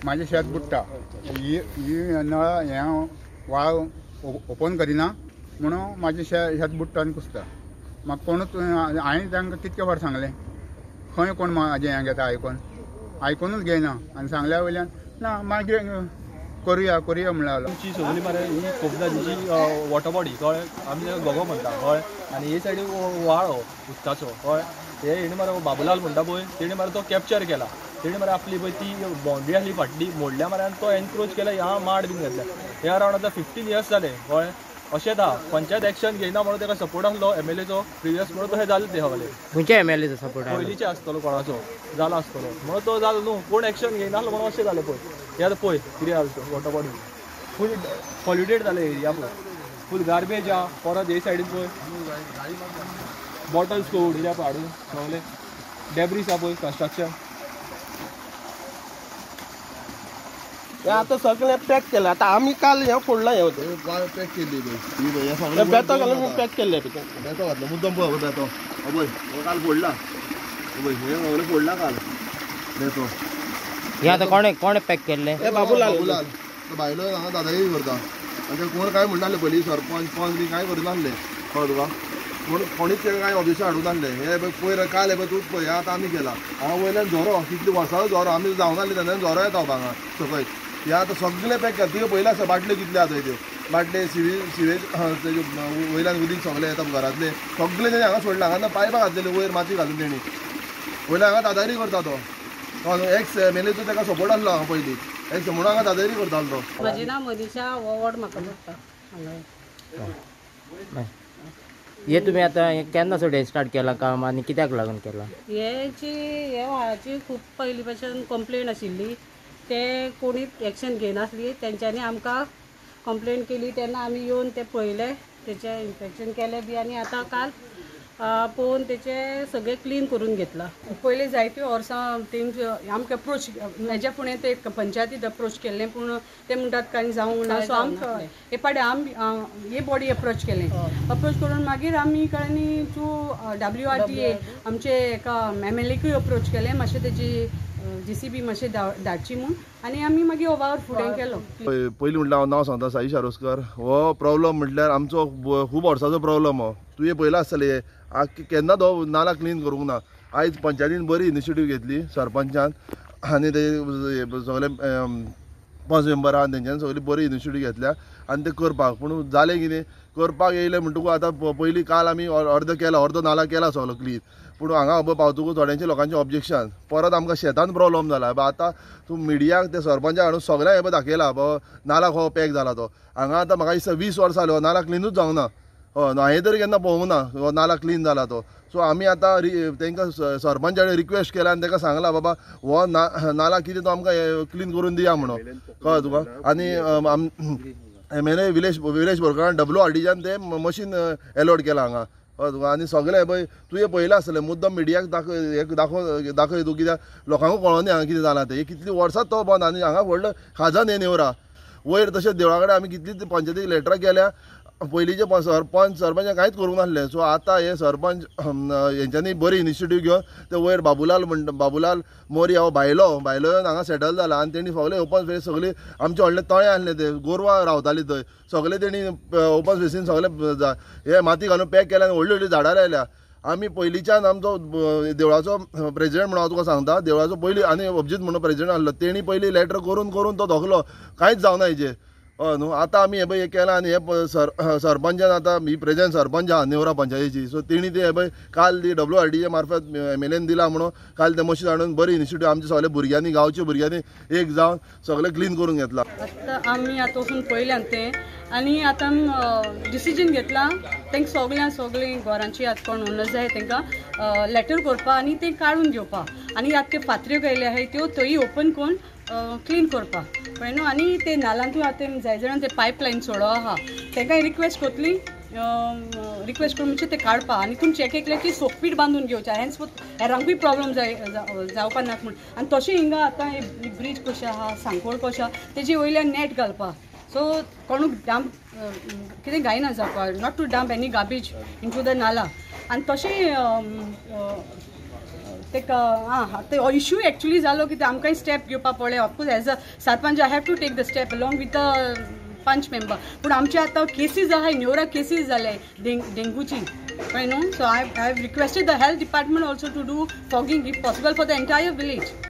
माझे शेत बुडटा ही नळ हें व्हाळ ओपन करिना म्हणून माझे शेत बुडटा आनी कुसता म्हाका कोणूच हांवें तांकां कितके फावट सांगलें खंय कोण म्हाजें हें घेता आयकोनूच घेयना आनी सांगल्या वयल्यान ना मागीर करुया म्हणल्यार आमची सगळी मरे ही खूब नदीची वॉटर बॉडी कळ्ळें आमी गोगो म्हणटा कळ्ळें आनी हे सायडीक व्हाळ उदकाचो कळ्ळें हे हेणी मरे बाबूलाल म्हणटा पळय तेणी मरे तो कॅप्चर केला तेणी मरे आपली पळय ती बाउंड्री आसली फाटली मोडल्या मरे आनी तो एनक्रोच केला ह्या माड बीन घातल्या हे अरावंड आतां 15 years जाले कळ्ळें अशें था पंचायत एक्शन घेयना म्हणून ताका सपोर्ट आसलो MLAचो प्रिवियस म्हणून तो हे जालें ते हवाले खंयच्या MLAचो सपोर्ट पयलींचे आसतलो कोणाचो जाला आसतलो म्हणून तो जालो न्हू कोण एक्शन घेयना म्हणून अशें जालें पळय हे आतां पळय कितें जालें तो वॉटर बॉडी फूल पॉल्युटेड जालें एरिया पळय फूल गार्बेज आहा परत हे सायडीन पळय बॉटल्स कोड हिऱ्या पळय हाडून सगळे डेब्रीस आहा पळय कन्स्ट्रक्शन हे आता सगळें पॅक केलं आता आम्ही काल हे फोडला हे होते पॅक केली बेतो घालून पॅक केले बेतो घातलो मुद्दम पळय बेतो पळय हो काल फोडला पळय हे सगळें फोडला काल बेतो हे आता कोणे पॅक केले हे बाबूलाल भायलो हांगा दादागिरी करता आनी कोण काय म्हणटाले पयलीं सरपंच पंच बी कांय करनासले कळ्ळें तुका कोणीच तेका कांय ऑफिसां हाडून नासले हे पयर काल हे तूंच पळय आतां आमी केला हांगा वयल्यान जोरो कितली वर्सां जोरो आमी जावनासली तेन्ना जोरो येता हांगा सकयल हे आतां सगळे पॅक केला तुवें पयला आसा बाटल्यो कितल्यो आतां त्यो बाटले सिवेज तेजे वयल्यान उदीक सगळें येता घरांतले सगळे तेणी हांगा सोडला हांगा पायपां घातलेली वयर माती घालून तेणी वयल्यान हांगा दादागिरी करता तो एक्स MLAचो ताका सपोर्ट आसलो हांगा पयलीं एक्स म्हणून हांगा दादागिरी करतालो तो म्हजें नांव मनीषा वॉर्ड म्हाका पडटा हे तुमी आतां केन्ना सुद्दां स्टार्ट केला काम आनी कित्याक लागून केला हे व्हाळाची खूब पयलीं पासून कंप्लेन आशिल्ली ते कोणीच एक्शन घेनासली तेंच्यांनी आमकां कंप्लेन केली तेन्ना आमी येवन ते पळयले तेचें इन्स्पेक्शन केलें बी आनी आतां काल पळोवन तेचे सगळें क्लीन करून घेतला पयलीं जायत्यो वर्सां तेंच आमकां अप्रोच हेज्या फुडें ते पंचायतीत अप्रोच केल्लें पूण ते म्हणटात कांय जावंक ना सो आमकां हे पाडें आमी हे बॉडी अप्रोच केलें अप्रोच करून मागीर आमी कळ्ळें थ्रू WRTA आमचे एका MLAकूय अप्रोच केलें मातशें तेजी JCB मातशें धाडची म्हूण आनी आमी मागीर ओवावर फुडें केलो पयलीं म्हटल्यार हांव नांव सांगता साई शारोस्कर हो प्रॉब्लम म्हटल्यार आमचो खूब वर्साचो प्रॉब्लम हो तुवें पयला आसतलें केन्ना तो नाला क्लीन करूंक ना आयज पंचायतीन बरी इनिशिएटीव घेतली सरपंचान आनी ते सगळे 5 मेंबर आहा तेंच्यांनी सगळी बरी इनिशिएटीव घेतल्या आनी ते करपाक पूण जालें कितें करपाक येयलें म्हणटकूच आतां पयलीं काल आमी अर्दो नाला केला सगळो क्लीन पूण हांगा पावतकूच थोड्यांचे लोकांचें ऑब्जेक्शन परत आमकां शेतान प्रॉब्लम जाला आतां तूं मिडियाक ते सरपंचाक हाडून सगळ्यांक हे दाखयला नाला हो पॅक जाला तो हांगा आतां म्हाका दिसता 20 वर्सां जाली हो नाला क्लीनूच जावंक ना हांवें तरी केन्ना पळोवंक ना हो नाला क्लीन जाला तो सो आमी आतां तांकां सरपंचाकडे रिक्वेस्ट केला आनी ताका सांगला बाबा हो नाला कितें तो आमकां क्लीन करून दिया म्हणून कळ्ळें तुका आनी MLA विलेश बोरकारान WRTच्यान ते मशीन एलॉट केला हांगा तुका आनी सगळें पळय तुवें पयलें आसतलें मुद्दम मिडियाक दाखय तूं कित्याक लोकांकूय कळोनी हांगा कितें जालां तें हे कितलीं वर्सां तो बंद आनी हांगा व्हडलो खाजन हें नेवरा वयर तशेंच देवळा कडेन आमी कितलीं पंचायतीक लेटरां केल्या पयलींचे सरपंच कांयच करूंक नासलें सो आतां हे सरपंच हेंच्यांनी बरी इनिशिएटीव घेवन ते वयर बाबूलाल मोरी हो भायलो येवन हांगा सेटल जाला आनी तेणी सगळे ओपन स्पेस सगळी आमचे व्हडले तळे आसले ते गोरवां रावतालीं थंय सगळे तेणी ओपन स्पेसीन सगळे हे माती घालून पॅक केल्या आनी व्हडली झाडां लायल्या आमी पयलींच्यान आमचो देवळाचो प्रेजिडेंट म्हणून हांव तुका सांगता देवळाचो पयलीं आनी अभिजीत म्हणून प्रेजिडेंट आसलो तेणी पयलीं लेटर करून तो धोकलो कांयच जावना हेजेर न्हू आतां आमी हे पळय हे केलां आनी हे सरपंचान आतां ही प्रेझेंट सरपंच आहा नेवरा पंचायतीची सो तेणी ते हे पळय काल ती WRTच्या मार्फत MLAन दिला म्हणून काल ते मशीन हाडून बरी इनिशिएटीव आमच्या सगळ्या भुरग्यांनी गांवच्या भुरग्यांनी एक जावन सगळें क्लीन करून घेतला आतां आमी आतां वचून पळयल्यान ते आनी आतां डिसिजन घेतला तांकां सगळीं घरांची आतां कोण ओनर्स जाय तांकां लेटर करपा आनी ते काडून घेवपाक आनी आतां त्यो फातऱ्यो केल्यो आहाय त्यो थंय ओपन करून क्लीन करपाक कळ्ळें न्हू आनी ते नाल्यांतूय आतां जाय जाणां ते पायपलायन सोडो आहा तांकांय रिक्वेस्ट करतली रिक्वेस्ट करून म्हणजे ते काडपा आनी तुमचे एक सोकपीट बांदून घेवचे हेरांकूय प्रॉब्लम जावपा नाका म्हूण आनी तशें हिंगा आतां ब्रीज कशें आहा सांकोळ कशें आहा तेजे वयल्यान नेट घालपा सो कोणूक डंप कितें गायना जावपा not to dump any garbage into the नाला आनी तशें ते तो इश्यू एक्चुअली जालो की आमकांय स्टेप घेवपा पडलें. Of course as a sarpanch I have to take the step along with the panch member. पूण आमचे आतां केसीस आहाय, न्युरो केसीस जाले डेंगूची कळ्ळें न्हू. So I have requested the health department also to do fogging if possible for the entire village.